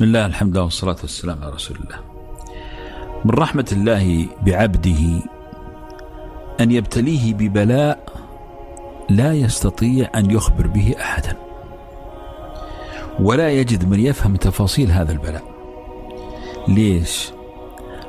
بسم الله، الحمد لله والصلاة والسلام على رسول الله. من رحمة الله بعبده أن يبتليه ببلاء لا يستطيع أن يخبر به أحدا، ولا يجد من يفهم تفاصيل هذا البلاء. ليش؟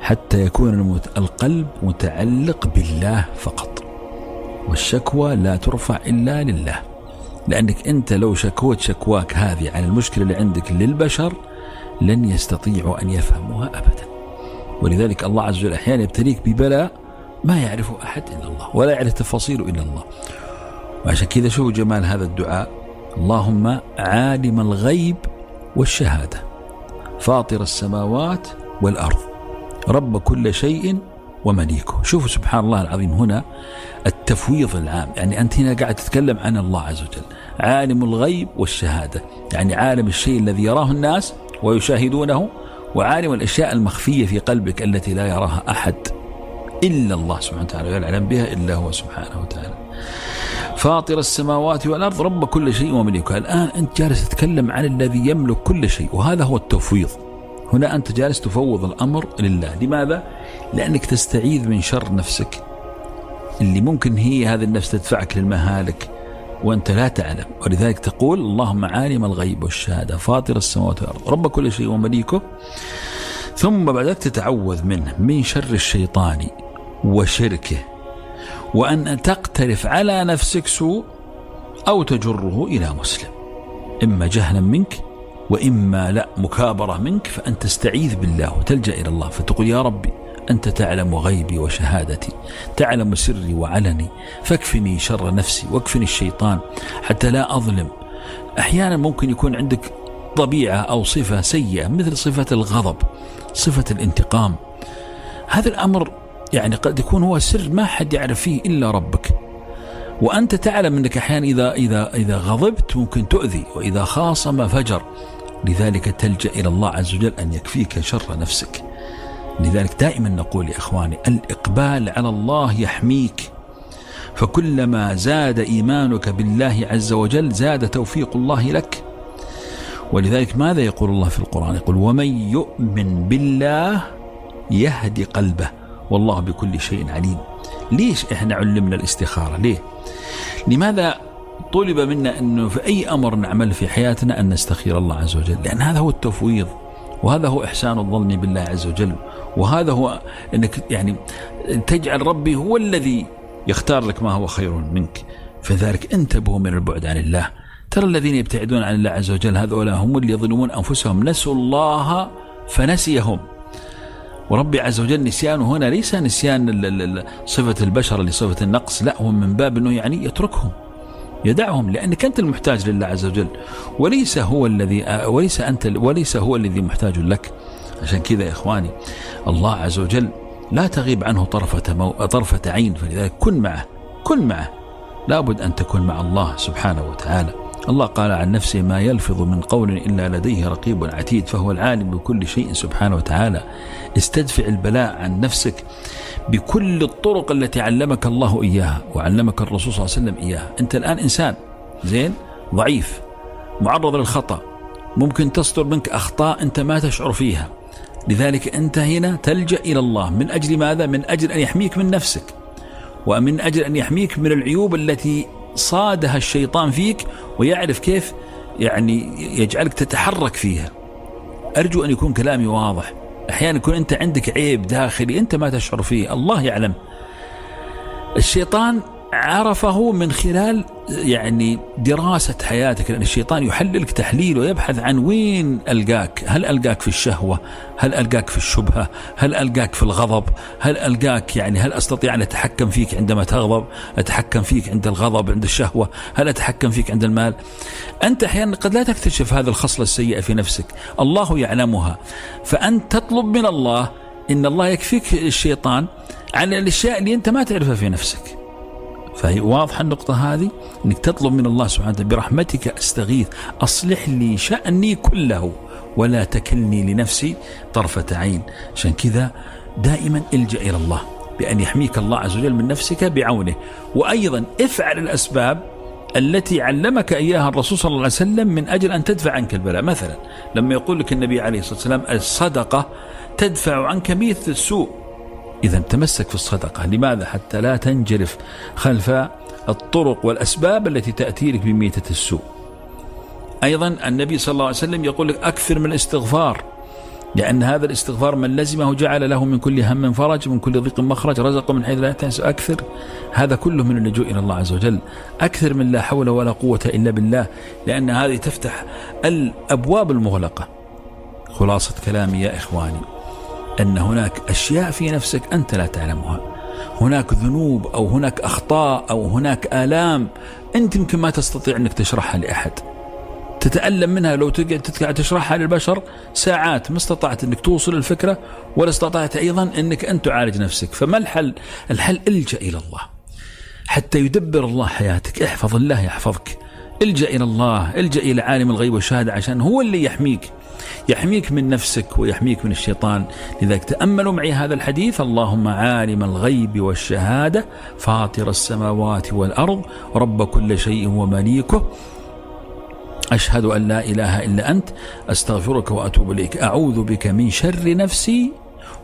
حتى يكون القلب متعلق بالله فقط، والشكوى لا ترفع إلا لله. لأنك أنت لو شكوت شكواك هذه عن المشكلة اللي عندك للبشر لن يستطيعوا أن يفهموها أبدا. ولذلك الله عز وجل أحيانا يبتليك ببلاء ما يعرفه أحد إلا الله، ولا يعرف تفاصيله إلا الله. وعشان كذا شوفوا جمال هذا الدعاء: اللهم عالم الغيب والشهادة، فاطر السماوات والأرض، رب كل شيء ومليكه. شوفوا سبحان الله العظيم، هنا التفويض العام، يعني أنت هنا قاعد تتكلم عن الله عز وجل، عالم الغيب والشهادة، يعني عالم الشيء الذي يراه الناس ويشاهدونه، وعالم الأشياء المخفية في قلبك التي لا يراها أحد إلا الله سبحانه وتعالى، ولا يعلم بها إلا هو سبحانه وتعالى. فاطر السماوات والأرض، رب كل شيء ومليكه. الآن أنت جالس تتكلم عن الذي يملك كل شيء، وهذا هو التفويض. هنا أنت جالس تفوض الأمر لله. لماذا؟ لأنك تستعيذ من شر نفسك، اللي ممكن هي هذه النفس تدفعك للمهالك وأنت لا تعلم. ولذلك تقول: اللهم عالم الغيب والشهادة، فاطر السماوات والأرض، رب كل شيء ومليكه. ثم بعد ذلك تتعوذ منه، من شر الشيطان وشركه، وأن تقترف على نفسك سوء أو تجره إلى مسلم، إما جهلا منك وإما لا مكابرة منك. فأن تستعيذ بالله وتلجأ إلى الله، فتقول: يا ربي أنت تعلم غيبي وشهادتي، تعلم سري وعلني، فاكفني شر نفسي واكفني الشيطان حتى لا أظلم. أحيانا ممكن يكون عندك طبيعة أو صفة سيئة، مثل صفة الغضب، صفة الانتقام. هذا الأمر يعني قد يكون هو سر ما حد يعرف فيه إلا ربك، وأنت تعلم أنك أحيانا إذا غضبت ممكن تؤذي، وإذا خاصم فجر. لذلك تلجأ إلى الله عز وجل أن يكفيك شر نفسك. لذلك دائما نقول يا إخواني: الإقبال على الله يحميك، فكلما زاد إيمانك بالله عز وجل زاد توفيق الله لك. ولذلك ماذا يقول الله في القرآن؟ يقول: ومن يؤمن بالله يهدي قلبه والله بكل شيء عليم. ليش إحنا علمنا الاستخارة؟ ليه؟ لماذا طلب منا أنه في أي أمر نعمل في حياتنا أن نستخير الله عز وجل؟ لأن هذا هو التفويض، وهذا هو إحسان الظن بالله عز وجل، وهذا هو أنك يعني تجعل ربي هو الذي يختار لك ما هو خير منك. فذلك انتبهوا من البعد عن الله. ترى الذين يبتعدون عن الله عز وجل هذول هم اللي يظلمون أنفسهم، نسوا الله فنسيهم. وربي عز وجل نسيانه هنا ليس نسيان صفة البشر لصفة النقص، لا، هو من باب أنه يعني يتركهم، يدعهم، لأنك أنت المحتاج لله عز وجل، وليس هو الذي محتاج لك. عشان كذا يا إخواني الله عز وجل لا تغيب عنه طرفة عين. فلذلك كن معه، لابد أن تكون مع الله سبحانه وتعالى. الله قال عن نفسه: ما يلفظ من قول إلا لديه رقيب عتيد. فهو العالم بكل شيء سبحانه وتعالى. استدفع البلاء عن نفسك بكل الطرق التي علمك الله إياها وعلمك الرسول صلى الله عليه وسلم إياها. أنت الآن إنسان زين ضعيف معرض للخطأ، ممكن تصدر منك أخطاء أنت ما تشعر فيها. لذلك أنت هنا تلجأ إلى الله. من أجل ماذا؟ من أجل أن يحميك من نفسك، ومن أجل أن يحميك من العيوب التي صادها الشيطان فيك، ويعرف كيف يعني يجعلك تتحرك فيها. أرجو أن يكون كلامي واضح. أحيانا يكون أنت عندك عيب داخلي أنت ما تشعر فيه، الله يعلم. الشيطان عرفه من خلال يعني دراسة حياتك، لأن الشيطان يحللك تحليل ويبحث عن وين ألقاك. هل ألقاك في الشهوة؟ هل ألقاك في الشبهة؟ هل ألقاك في الغضب؟ هل ألقاك يعني هل أستطيع أن أتحكم فيك عندما تغضب؟ أتحكم فيك عند الغضب، عند الشهوة؟ هل أتحكم فيك عند المال؟ أنت أحيانا قد لا تكتشف هذه الخصلة السيئة في نفسك، الله يعلمها. فأنت تطلب من الله إن الله يكفيك الشيطان عن الأشياء اللي أنت ما تعرفها في نفسك. فهي واضحة النقطة هذه، أنك تطلب من الله سبحانه وتعالى: برحمتك أستغيث، أصلح لي شأني كله ولا تكلني لنفسي طرفة عين. عشان كذا دائما الجأ إلى الله بأن يحميك الله عز وجل من نفسك بعونه. وأيضا افعل الأسباب التي علمك إياها الرسول صلى الله عليه وسلم من أجل أن تدفع عنك البلاء. مثلا لما يقول لك النبي عليه الصلاة والسلام الصدقة تدفع عنك 100 السوء، إذا تمسك في الصدقة. لماذا؟ حتى لا تنجرف خلف الطرق والأسباب التي تأتي لك بميتة السوء. أيضا النبي صلى الله عليه وسلم يقول لك أكثر من الاستغفار، لأن هذا الاستغفار من لزمه جعل له من كل هم فرج، من كل ضيق مخرج، رزق من حيث لا يحتسب. أكثر، هذا كله من اللجوء إلى الله عز وجل. أكثر من لا حول ولا قوة إلا بالله، لأن هذه تفتح الأبواب المغلقة. خلاصة كلامي يا إخواني أن هناك أشياء في نفسك أنت لا تعلمها، هناك ذنوب أو هناك أخطاء أو هناك آلام أنت يمكن ما تستطيع أنك تشرحها لأحد، تتألم منها لو تقعد تشرحها للبشر ساعات، ما استطعت أنك توصل الفكرة ولا استطعت أيضا أنك أن تعالج نفسك. فما الحل؟ الحل الجأ إلى الله حتى يدبر الله حياتك. احفظ الله يحفظك، الجأ إلى الله، الجأ إلى عالم الغيب والشهادة، عشان هو اللي يحميك من نفسك ويحميك من الشيطان. لذلك تأملوا معي هذا الحديث: اللهم عالم الغيب والشهادة فاطر السماوات والأرض رب كل شيء ومليكه، أشهد أن لا إله إلا أنت أستغفرك وأتوب إليك، أعوذ بك من شر نفسي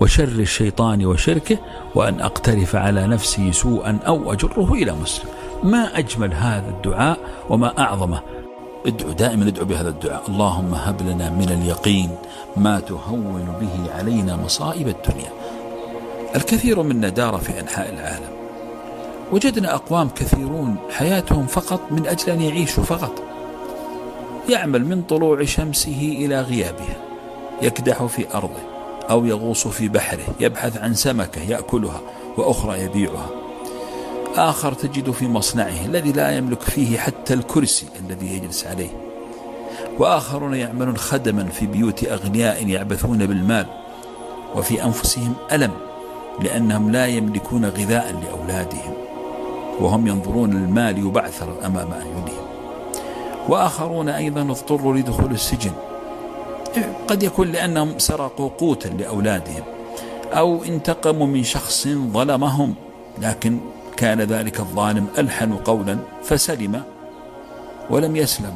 وشر الشيطان وشركه، وأن أقترف على نفسي سوءا أو أجره إلى مسلم. ما أجمل هذا الدعاء وما أعظمه. ادعو دائما، ادعو بهذا الدعاء: اللهم هب لنا من اليقين ما تهون به علينا مصائب الدنيا. الكثير منا دار في أنحاء العالم، وجدنا أقوام كثيرون حياتهم فقط من أجل أن يعيشوا فقط، يعمل من طلوع شمسه إلى غيابها، يكدح في أرضه أو يغوص في بحره، يبحث عن سمكة يأكلها وأخرى يبيعها. آخر تجد في مصنعه الذي لا يملك فيه حتى الكرسي الذي يجلس عليه. وآخرون يعملون خدما في بيوت أغنياء يعبثون بالمال، وفي أنفسهم ألم لأنهم لا يملكون غذاء لأولادهم، وهم ينظرون المال يبعثر أمام أعينهم. وآخرون أيضا اضطروا لدخول السجن، قد يكون لأنهم سرقوا قوتا لأولادهم أو انتقموا من شخص ظلمهم، لكن كان ذلك الظالم ألحن قولا فسلم ولم يسلم.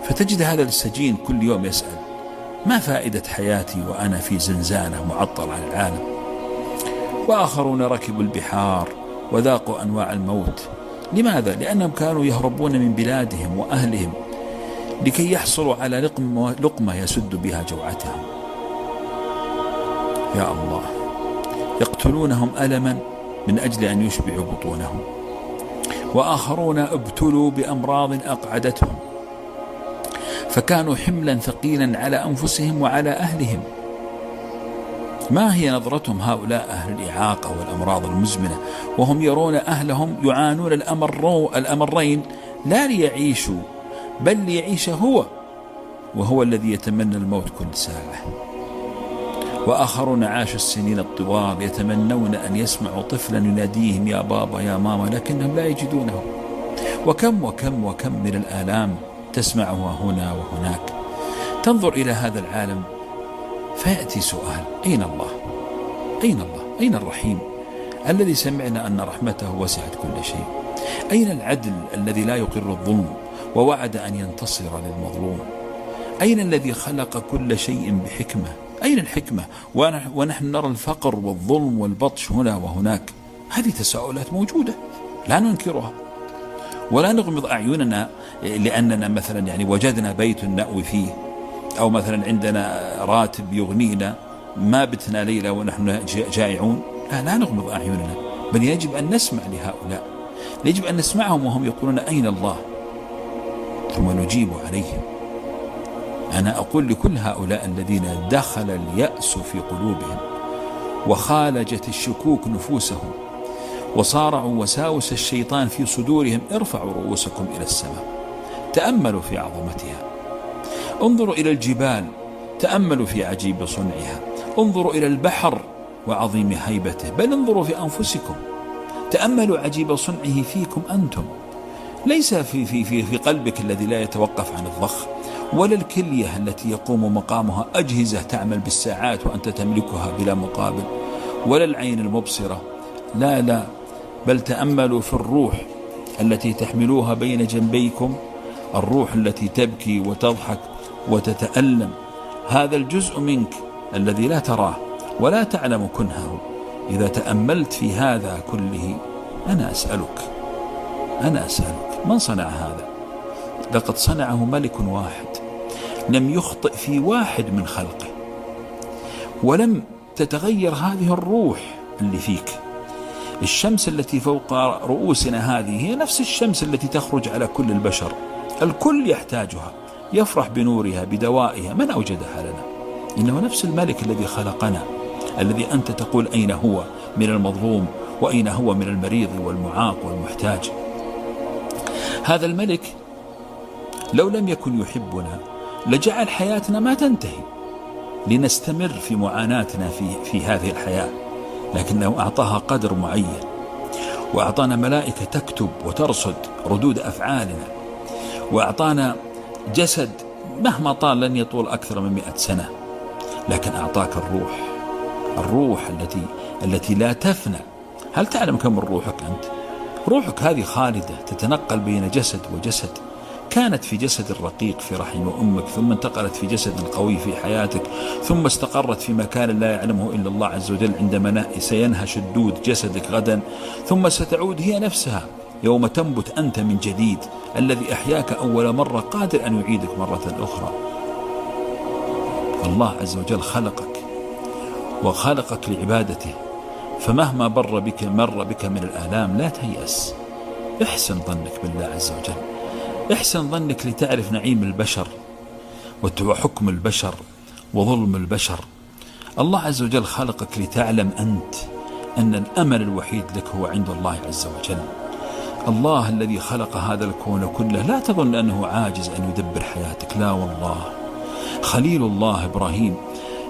فتجد هذا السجين كل يوم يسأل: ما فائدة حياتي وأنا في زنزانة معطل عن العالم؟ وآخرون ركبوا البحار وذاقوا أنواع الموت. لماذا؟ لأنهم كانوا يهربون من بلادهم وأهلهم لكي يحصلوا على لقمة يسد بها جوعتهم. يا الله، يقتلونهم ألما من أجل أن يشبعوا بطونهم. وآخرون ابتلوا بأمراض أقعدتهم، فكانوا حملا ثقيلا على أنفسهم وعلى أهلهم. ما هي نظرتهم هؤلاء أهل الإعاقة والأمراض المزمنة وهم يرون أهلهم يعانون الأمرين، لا ليعيشوا بل ليعيش هو، وهو الذي يتمنى الموت كل ساعة. وآخرون عاشوا السنين الطوال يتمنون أن يسمعوا طفلا يناديهم يا بابا يا ماما، لكنهم لا يجدونه. وكم وكم وكم من الآلام تسمعها هنا وهناك. تنظر إلى هذا العالم فيأتي سؤال: أين الله؟ أين الله؟ أين الرحيم الذي سمعنا أن رحمته وسعت كل شيء؟ أين العدل الذي لا يقر الظلم ووعد أن ينتصر للمظلوم؟ أين الذي خلق كل شيء بحكمة؟ أين الحكمة ونحن نرى الفقر والظلم والبطش هنا وهناك؟ هذه تساؤلات موجودة لا ننكرها ولا نغمض أعيننا لأننا مثلا وجدنا بيت نأوي فيه، أو مثلا عندنا راتب يغنينا، ما بتنا ليلة ونحن جائعون. لا نغمض أعيننا، بل يجب أن نسمع لهؤلاء، يجب أن نسمعهم وهم يقولون أين الله، ثم نجيب عليهم. أنا أقول لكل هؤلاء الذين دخل اليأس في قلوبهم وخالجت الشكوك نفوسهم وصارعوا وساوس الشيطان في صدورهم: ارفعوا رؤوسكم إلى السماء، تأملوا في عظمتها، انظروا إلى الجبال، تأملوا في عجيب صنعها، انظروا إلى البحر وعظيم هيبته، بل انظروا في أنفسكم، تأملوا عجيب صنعه فيكم أنتم، ليس في قلبك الذي لا يتوقف عن الضخ، ولا الكلية التي يقوم مقامها أجهزة تعمل بالساعات وأنت تملكها بلا مقابل، ولا العين المبصرة، لا، بل تأملوا في الروح التي تحملوها بين جنبيكم، الروح التي تبكي وتضحك وتتألم، هذا الجزء منك الذي لا تراه ولا تعلم كنهه، إذا تأملت في هذا كله أنا أسألك من صنع هذا؟ لقد صنعه ملك واحد لم يخطئ في واحد من خلقه، ولم تتغير هذه الروح اللي فيك. الشمس التي فوق رؤوسنا هذه هي نفس الشمس التي تخرج على كل البشر، الكل يحتاجها، يفرح بنورها بدوائها. من أوجدها لنا؟ إنه نفس الملك الذي خلقنا، الذي أنت تقول أين هو من المظلوم وأين هو من المريض والمعاق والمحتاج. هذا الملك لو لم يكن يحبنا لجعل حياتنا ما تنتهي، لنستمر في معاناتنا في هذه الحياة، لكنه أعطاها قدر معين، وأعطانا ملائكة تكتب وترصد ردود أفعالنا، وأعطانا جسد مهما طال لن يطول أكثر من 100 سنة، لكن أعطاك الروح التي لا تفنى. هل تعلم كم من روحك أنت؟ روحك هذه خالدة تتنقل بين جسد وجسد، كانت في جسد رقيق في رحم أمك، ثم انتقلت في جسد قوي في حياتك، ثم استقرت في مكان لا يعلمه إلا الله عز وجل عندما سينهش الدود جسدك غدا، ثم ستعود هي نفسها يوم تنبت أنت من جديد. الذي أحياك أول مرة قادر أن يعيدك مرة أخرى. الله عز وجل خلقك لعبادته، فمهما مر بك من الآلام لا تيأس، احسن ظنك بالله عز وجل، احسن ظنك لتعرف نعيم البشر وحكم البشر وظلم البشر. الله عز وجل خلقك لتعلم أنت أن الأمل الوحيد لك هو عند الله عز وجل. الله الذي خلق هذا الكون كله لا تظن أنه عاجز أن يدبر حياتك، لا والله. خليل الله إبراهيم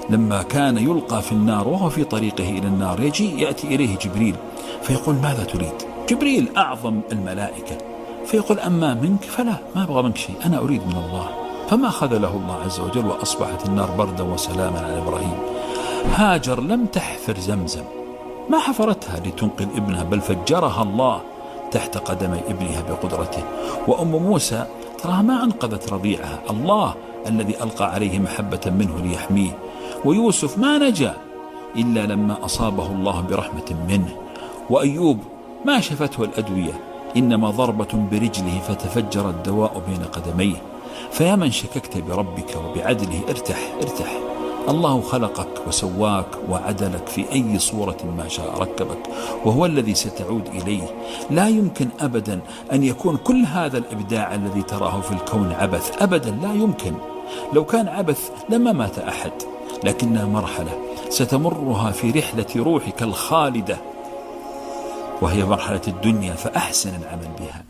لما كان يلقى في النار وهو في طريقه إلى النار يأتي إليه جبريل فيقول ماذا تريد؟ جبريل أعظم الملائكة، فيقول أما منك فلا، ما أبغى منك شيء، أنا أريد من الله. فما خذله الله عز وجل وأصبحت النار بردا وسلاما على إبراهيم. هاجر لم تحفر زمزم، ما حفرتها لتنقذ ابنها، بل فجرها الله تحت قدمي ابنها بقدرته. وأم موسى تراها ما أنقذت رضيعها، الله الذي ألقى عليه محبة منه ليحميه. ويوسف ما نجا إلا لما أصابه الله برحمة منه. وأيوب ما شفته الأدوية، إنما ضربة برجله فتفجر الدواء بين قدميه. فيا من شككت بربك وبعدله ارتح. الله خلقك وسواك وعدلك في أي صورة ما شاء ركبك، وهو الذي ستعود إليه. لا يمكن أبدا أن يكون كل هذا الإبداع الذي تراه في الكون عبث، أبدا لا يمكن. لو كان عبث لما مات أحد، لكنها مرحلة ستمرها في رحلة روحك الخالدة، وهي مرحلة الدنيا، فأحسن العمل بها.